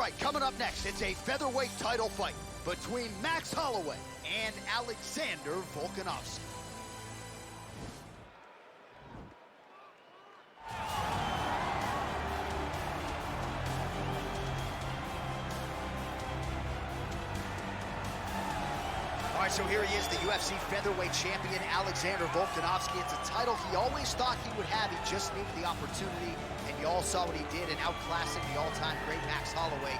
right, coming up next, it's a featherweight title fight between Max Holloway and Alexander Volkanovski. All right, so here he is, the UFC featherweight champion, Alexander Volkanovski. It's a title he always thought he would have. He just needed the opportunity, and you all saw what he did in outclassing the all-time great Max Holloway.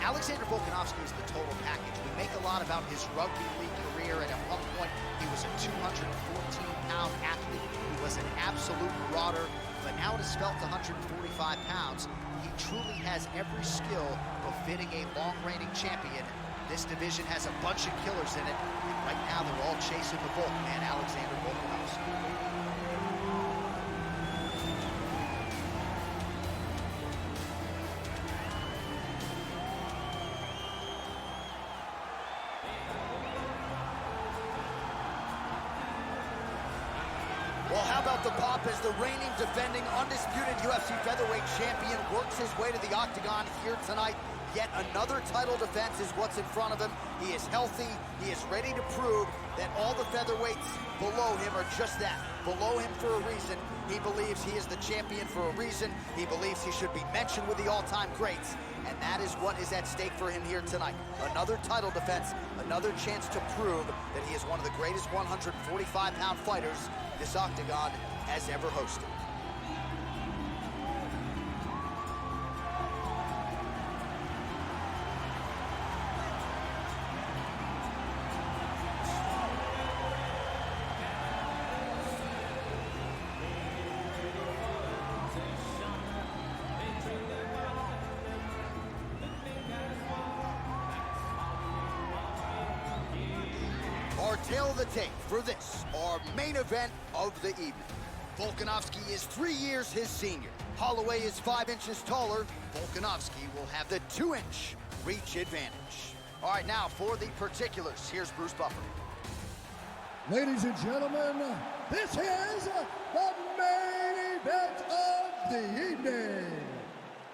Alexander Volkanovski is the total package. We make a lot about his rugby league career, and at one point, he was a 214-pound athlete. He was an absolute marauder, but now at a svelte 145 pounds, he truly has every skill befitting a long-reigning champion. This division has a bunch of killers in it, and right now they're all chasing the Volk man, Alexander Volkanovski. Well, how about the pop as the reigning, defending, undisputed UFC featherweight champion works his way to the octagon here tonight. Yet another title defense is what's in front of him. He is healthy. He is ready to prove that all the featherweights below him are just that, below him for a reason. He believes he is the champion for a reason. He believes he should be mentioned with the all-time greats. And that is what is at stake for him here tonight. Another title defense, another chance to prove that he is one of the greatest 145-pound fighters this octagon has ever hosted. Our tail of the tape for this, our main event of the evening. Volkanovski is 3 years his senior. Holloway is 5 inches taller. Volkanovski will have the 2-inch reach advantage. All right, now for the particulars, here's Bruce Buffer. Ladies and gentlemen, this is the main event of the evening.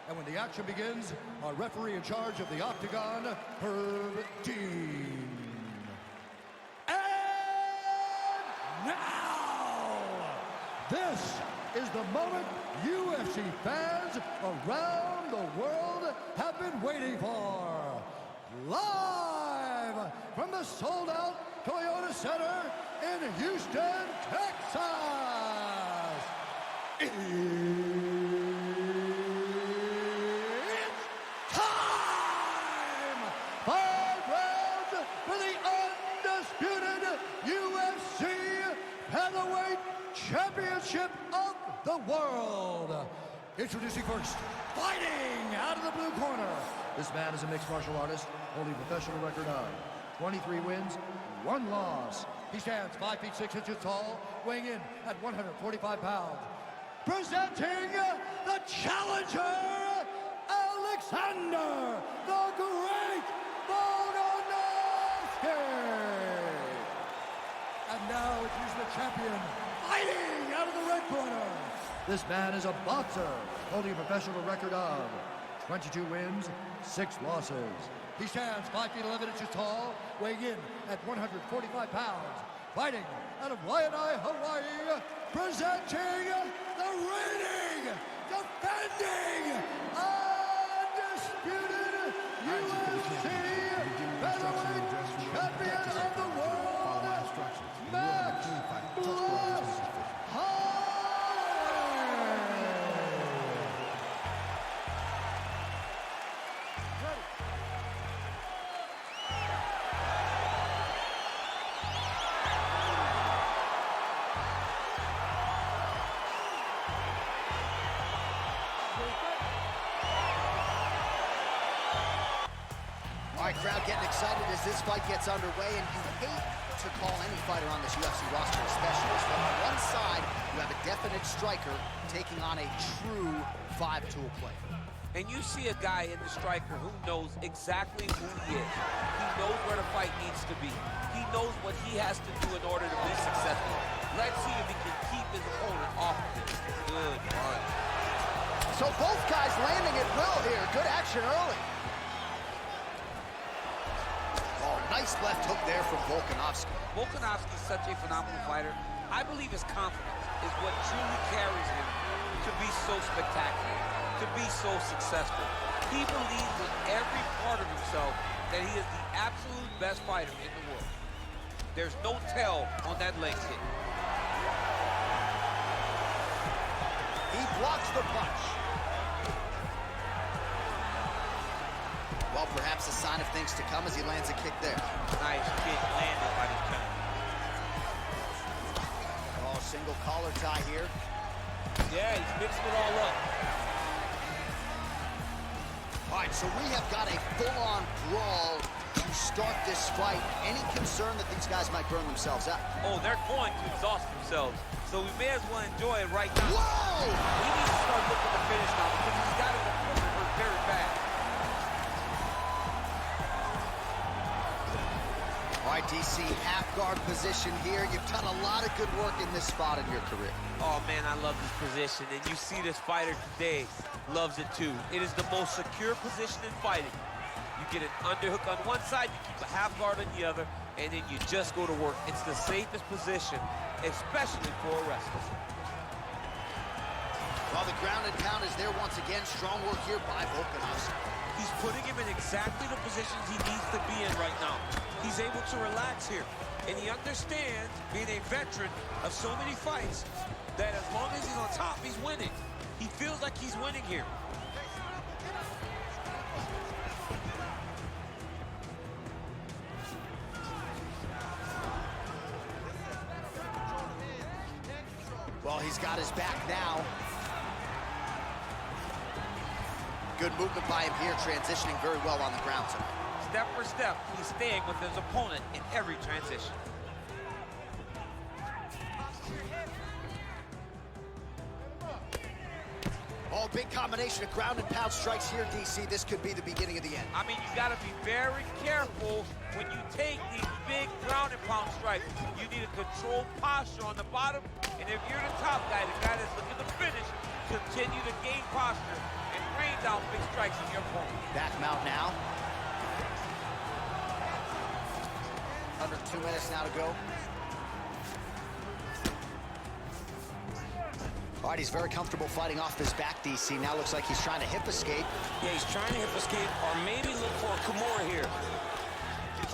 And when the action begins, our referee in charge of the octagon, Herb Dean. Now, this is the moment UFC fans around the world have been waiting for. Live from the sold-out Toyota Center in Houston, Texas. It's time! 5 rounds for the undisputed UFC Heavyweight Championship of the world. Introducing first, fighting out of the blue corner. This man is a mixed martial artist, holding a professional record of 23 wins, 1 loss. He stands 5 feet 6 inches tall, weighing in at 145 pounds. Presenting the challenger, Alexander the Great Volkanovski. And now it is the champion, fighting out of the red corner. This man is a boxer, holding a professional record of 22 wins, 6 losses. He stands 5 feet 11 inches tall, weighing in at 145 pounds. Fighting out of Waianae, Hawaii, presenting the reigning, defending, undisputed UFC featherweight champion of the world, Max Holloway. All right, crowd getting excited as this fight gets underway, and you hate to call any fighter on this UFC roster a specialist, but on one side, you have a definite striker taking on a true 5-tool player. And you see a guy in the striker who knows exactly who he is. He knows where the fight needs to be. He knows what he has to do in order to be successful. Let's see if he can keep his opponent off of it. Good one. So both guys landing at will here. Good action early. Nice left hook there from Volkanovski. Volkanovski is such a phenomenal fighter. I believe his confidence is what truly carries him to be so spectacular, to be so successful. He believes in every part of himself that he is the absolute best fighter in the world. There's no tell on that leg kick. He blocks the punch. Well, perhaps a sign of things to come as he lands a kick there. Nice kick landed by the counter. Oh, single collar tie here. Yeah, he's mixed it all up. All right, so we have got a full-on brawl to start this fight. Any concern that these guys might burn themselves out? Oh, they're going to exhaust themselves. So we may as well enjoy it right now. Whoa! He needs to start looking to finish now because he's got his opponent hurt very bad. All right, DC, half guard position here. You've done a lot of good work in this spot in your career. Oh, man, I love this position. And you see this fighter today loves it, too. It is the most secure position in fighting. You get an underhook on one side, you keep a half guard on the other, and then you just go to work. It's the safest position, especially for a wrestler. Well, the ground and pound is there once again. Strong work here by Volkanovski. He's putting him in exactly the positions he needs to be in right now. He's able to relax here. And he understands, being a veteran of so many fights, that as long as he's on top, he's winning. He feels like he's winning here. Well, he's got his back now. Good movement by him here, transitioning very well on the ground tonight. Step for step, he's staying with his opponent in every transition. Oh, big combination of ground and pound strikes here, DC. This could be the beginning of the end. I mean, you got to be very careful when you take these big ground and pound strikes. You need a controlled posture on the bottom, and if you're the top guy, the guy that's looking to finish, continue to gain posture and rain down big strikes on your opponent. Back mount now. Under 2 minutes now to go. All right, he's very comfortable fighting off this back, DC. Now looks like he's trying to hip escape. Yeah, he's trying to hip escape or maybe look for a Kimura here.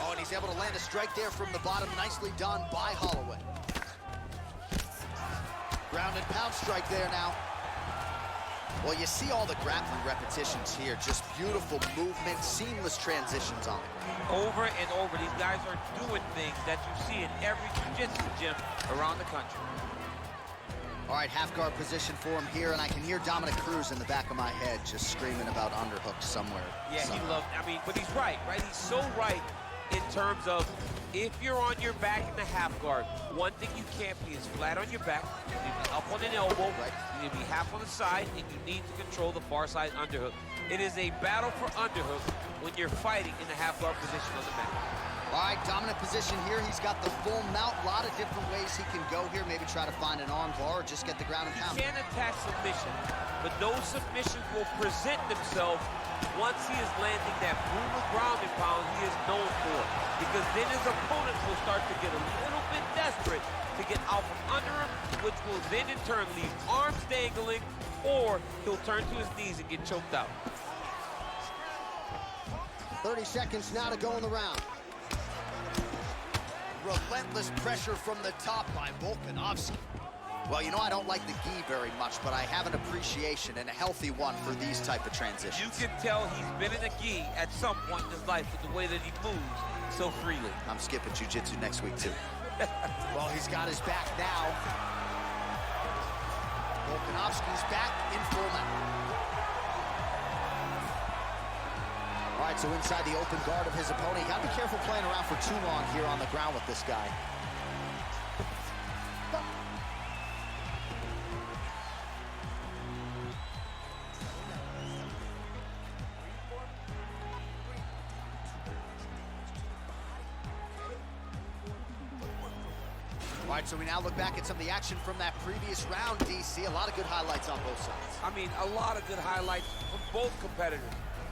Oh, and he's able to land a strike there from the bottom. Nicely done by Holloway. Ground and pound strike there now. Well, you see all the grappling repetitions here. Just beautiful movement, seamless transitions on the ground. Over and over, these guys are doing things that you see in every jiu-jitsu gym around the country. All right, half guard position for him here, and I can hear Dominic Cruz in the back of my head just screaming about underhooks somewhere. Yeah, he loved, I mean, but he's right? He's so right in terms of if you're on your back in the half guard, one thing you can't be is flat on your back. You need to be up on an elbow. Right. You need to be half on the side, and you need to control the far side underhook. It is a battle for underhook when you're fighting in the half guard position on the mat. All right, dominant position here. He's got the full mount. A lot of different ways he can go here. Maybe try to find an arm bar or just get the ground and pound. He can attack submission, but those submissions will present themselves once he is landing that brutal ground and pound he is known for. Because then his opponents will start to get a little bit desperate to get out from under him, which will then in turn leave arms dangling, or he'll turn to his knees and get choked out. 30 seconds now to go in the round. Relentless pressure from the top by Volkanovski. Well, you know, I don't like the gi very much, but I have an appreciation and a healthy one for these type of transitions. You can tell he's been in a gi at some point in his life with the way that he moves so freely. I'm skipping jiu-jitsu next week, too. Well, he's got his back now. Volkanovski's back in full mount. All right, so inside the open guard of his opponent. You got to be careful playing around for too long here on the ground with this guy. All right, so we now look back at some of the action from that previous round, DC. A lot of good highlights on both sides. I mean, a lot of good highlights from both competitors.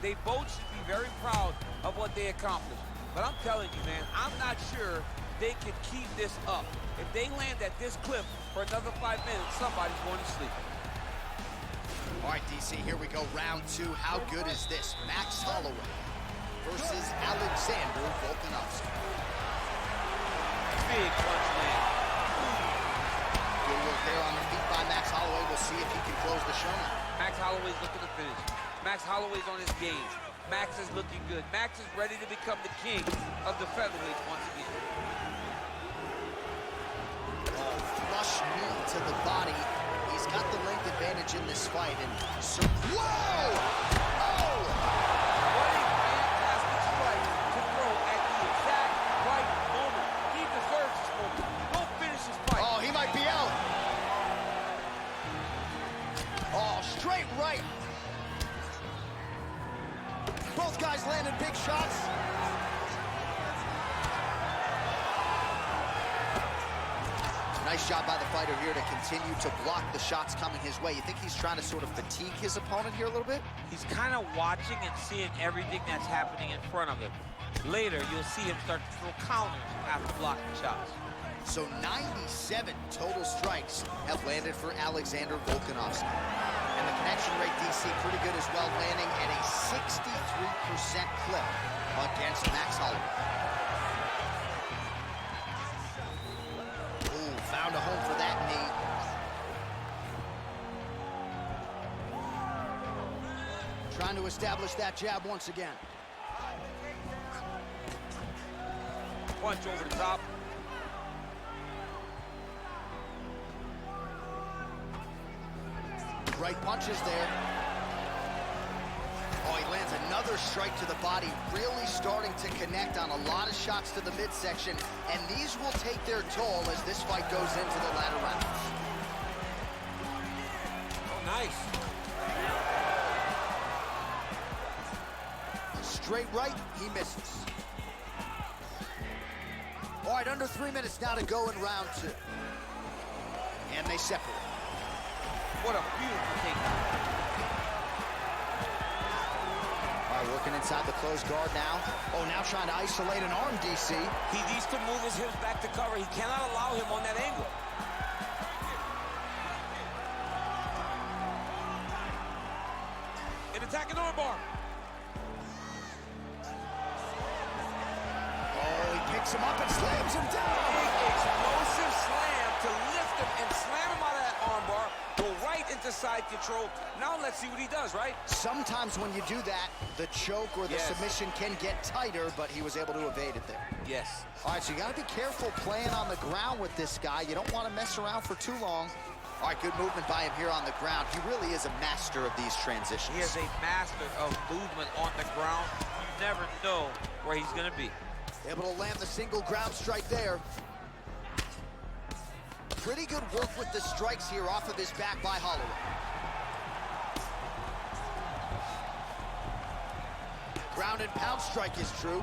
They both should be very proud of what they accomplished. But I'm telling you, man, I'm not sure they can keep this up. If they land at this clip for another 5 minutes, somebody's going to sleep. All right, DC, here we go, round 2. How good is this? Max Holloway versus Alexander Volkanovski. Big punch land. Good work there on the feet by Max Holloway. We'll see if he can close the show now. Max Holloway's looking to finish. Max Holloway's on his game. Max is looking good. Max is ready to become the king of the featherweights once again. Oh, flush knee to the body. He's got the length advantage in this fight. And whoa! Oh! What a fantastic strike to throw at the exact right moment. He deserves this moment. Go finish his fight. Oh, he might be out. Oh, straight right. Both guys landed big shots. Nice job by the fighter here to continue to block the shots coming his way. You think he's trying to sort of fatigue his opponent here a little bit? He's kind of watching and seeing everything that's happening in front of him. Later, you'll see him start to throw counters after blocking shots. So 97 total strikes have landed for Alexander Volkanovski. And the connection rate, DC, pretty good as well, landing at a 63% clip against Max Holloway. Ooh, found a home for that knee. Trying to establish that jab once again. Punch over the top. Right punches there. Oh, he lands another strike to the body, really starting to connect on a lot of shots to the midsection, and these will take their toll as this fight goes into the latter rounds. Oh, nice. Straight right, he misses. All right, under 3 minutes now to go in round 2. And they separate. What a beautiful takedown. All right, working inside the closed guard now. Oh, now trying to isolate an arm, DC. He needs to move his hips back to cover. He cannot allow him on that angle. An attacking armbar. Oh, he picks him up and slams him down. Big explosive slam to lift him and slam him out of that armbar. Go right into side control. Now let's see what he does, right? Sometimes when you do that, the choke or the submission can get tighter, but he was able to evade it there. Yes. All right, so you got to be careful playing on the ground with this guy. You don't want to mess around for too long. All right, good movement by him here on the ground. He really is a master of these transitions. He is a master of movement on the ground. You never know where he's going to be. Able to land the single ground strike there. Pretty good work with the strikes here off of his back by Holloway. Ground and pound strike is true.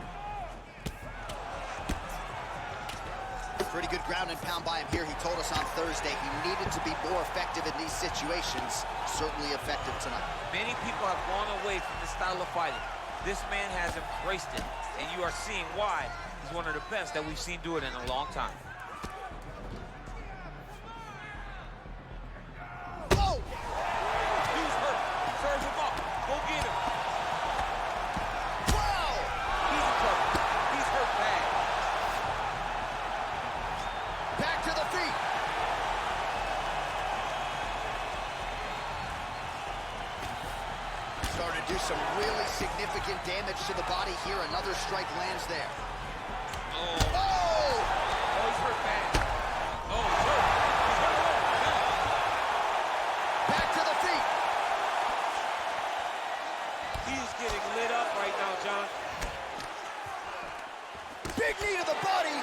Pretty good ground and pound by him here. He told us on Thursday he needed to be more effective in these situations. Certainly effective tonight. Many people have gone away from this style of fighting. This man has embraced it, and you are seeing why he's one of the best that we've seen do it in a long time. Whoa! He's hurt. Serve him up. Go get him. Wow! He's in trouble. He's hurt bad. Back to the feet. Starting to do some really significant damage to the body here. Another strike lands there. Oh. Oh! Oh, he's hurt bad. Oh, he's hurt. He's hurt. Back to the feet. He's getting lit up right now, John. Big knee to the body.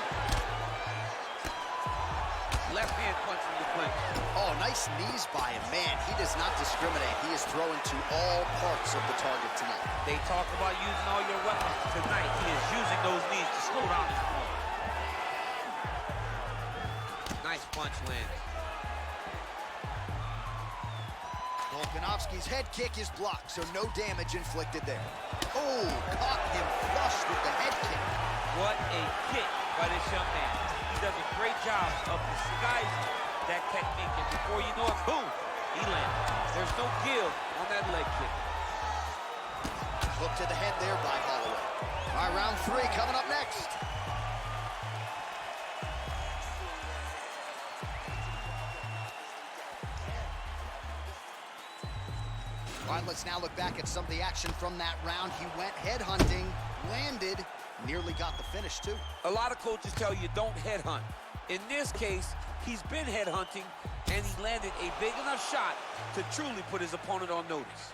Left hand punch from the clinch. Oh, nice knees by him. Man, he does not discriminate. He is throwing to all parts of the target tonight. They talk about using all your weapons. Tonight, he is using those knees to slow down his opponent. Nice punch landed. Volkanovski's head kick is blocked, so no damage inflicted there. Oh, caught him flush with the head kick. What a kick by this young man. He does a great job of disguising that technique, and before you know it, boom, he landed. There's no give on that leg kick. Hook to the head there by Holloway. All right, round 3 coming up next. All right, let's now look back at some of the action from that round. He went headhunting, landed, nearly got the finish too. A lot of coaches tell you don't headhunt. In this case, he's been headhunting, and he landed a big enough shot to truly put his opponent on notice.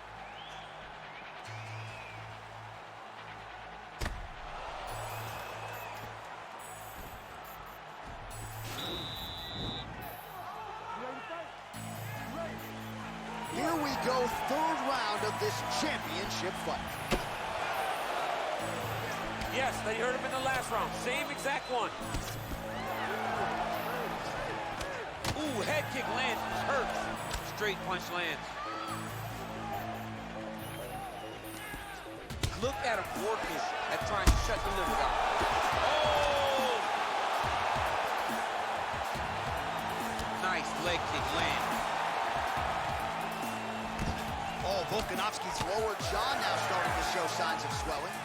Here we go, 3rd round of this championship fight. Yes, they heard him in the last round. Same exact one. Ooh, head kick lands. Hurts. Straight punch lands. Look at him working at trying to shut the liver down. Oh! Nice leg kick land. Oh, Volkanovski's lower jaw now starting to show signs of swelling.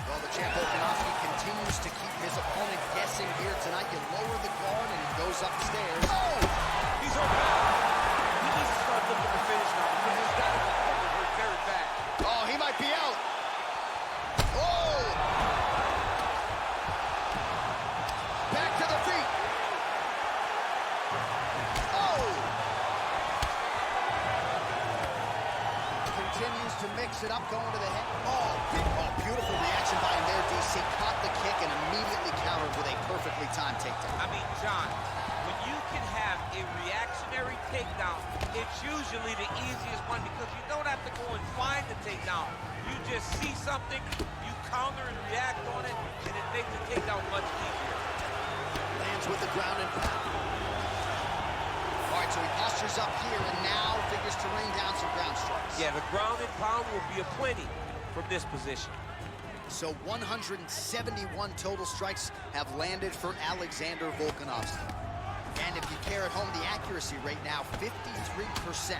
Well, the champ Volkanovski continues to keep his opponent guessing here tonight. You lower the guard and he goes upstairs. Oh! He's hurt bad. He needs to start looking to finish now because he's got his opponent hurt very bad. Oh, he might be out. Oh! Back to the feet. Oh! Continues to mix it up, going to the head. Oh, beautiful reaction by him there, DC. Caught the kick and immediately countered with a perfectly timed takedown. I mean, John, when you can have a reactionary takedown, it's usually the easiest one because you don't have to go and find the takedown. You just see something, you counter and react on it, and it makes the takedown much easier. Lands with the ground and pound. All right, so he postures up here and now figures to rain down some ground strikes. Yeah, the ground and pound will be aplenty from this position. So 171 total strikes have landed for Alexander Volkanovski. And if you care at home, the accuracy rate now 53%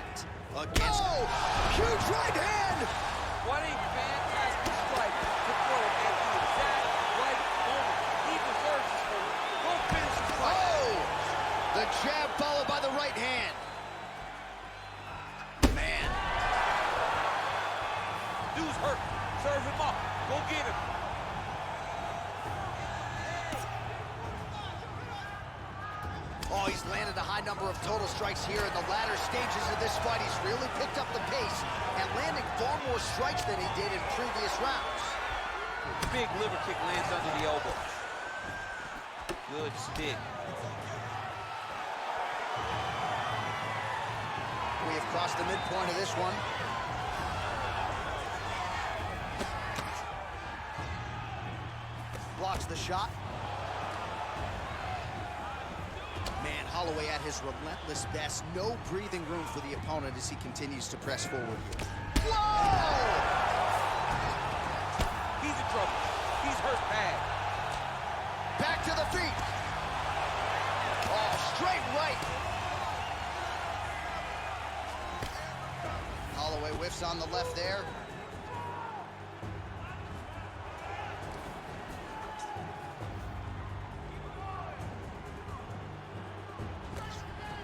against... Oh! Huge right hand! What a fantastic strike to throw at the exact right moment. He deserves this moment. Go finish the fight. Oh! The jab followed by the right hand. Man. Dude's hurt. Serve him up. Go get him. Oh, he's landed a high number of total strikes here in the latter stages of this fight. He's really picked up the pace and landing far more strikes than he did in previous rounds. Big liver kick lands under the elbow. Good stick. We have crossed the midpoint of this one. Blocks the shot. Man, Holloway at his relentless best. No breathing room for the opponent as he continues to press forward here. Whoa! He's in trouble. He's hurt bad. Back to the feet. Oh, straight right. Holloway whiffs on the left there.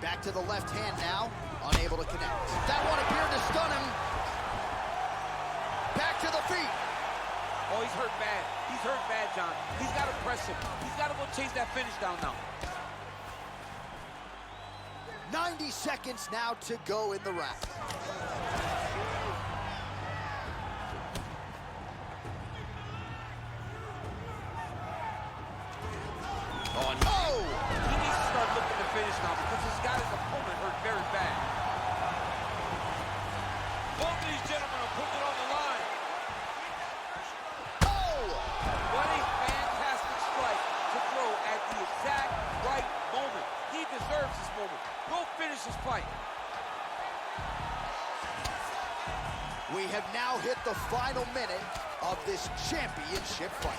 Back to the left hand now, unable to connect. That one appeared to stun him. Back to the feet. Oh, he's hurt bad. He's hurt bad, John. He's got to press him. He's got to go chase that finish down now. 90 seconds now to go in the round. Oh, no. He needs to start looking to finish now because he's got his opponent hurt very bad. Both of these gentlemen are putting it on the line. Oh! What a fantastic strike to throw at the exact right moment. He deserves this moment. Go finish this fight. We have now hit the final minute of this championship fight.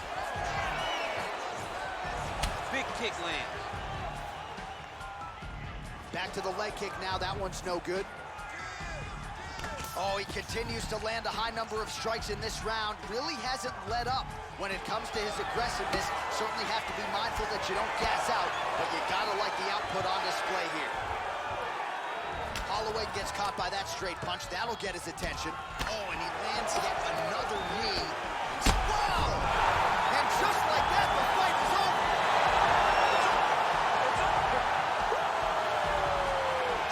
kick lands. Back to the leg kick now. That one's no good. Oh, he continues to land a high number of strikes in this round. Really hasn't let up when it comes to his aggressiveness. Certainly have to be mindful that you don't gas out, but you gotta like the output on display here. Holloway gets caught by that straight punch. That'll get his attention. Oh, and he lands yet another knee. Wow! And just like that, the fight is over.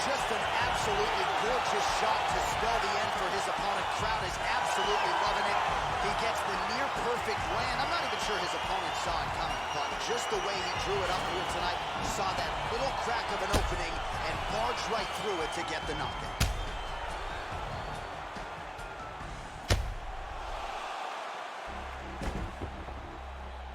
Just an absolutely gorgeous shot to spell the end for his opponent. Crowd is absolutely loving it. He gets the near-perfect land. I'm not even sure his opponent saw it coming, but just the way he drew it up here tonight, saw that little crack of an opening and barged right through it to get the knockout.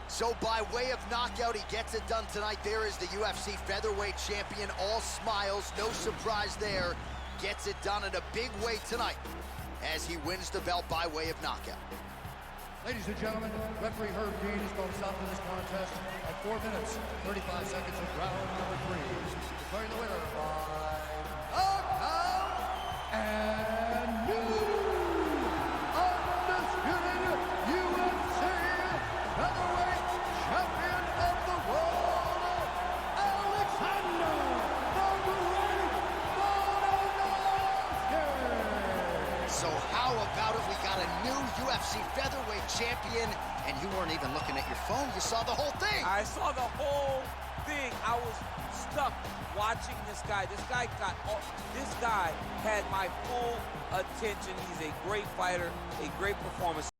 So by way of knockout, he gets it done tonight. There is the UFC featherweight champion, all smiles, no surprise there. Gets it done in a big way tonight as he wins the belt by way of knockout. Ladies and gentlemen, referee Herb Dean is going to stop this contest at 4 minutes, 35 seconds of round number 3. Declaring the winner by knockout and new undisputed UFC featherweight champion of the world, Alexander Volkanovski. So how about it? We got a new UFC featherweight champion, and you weren't even looking at your phone. You saw the whole thing. I saw the whole thing. I was stuck watching this guy. This guy had my full attention. He's a great fighter, a great performance.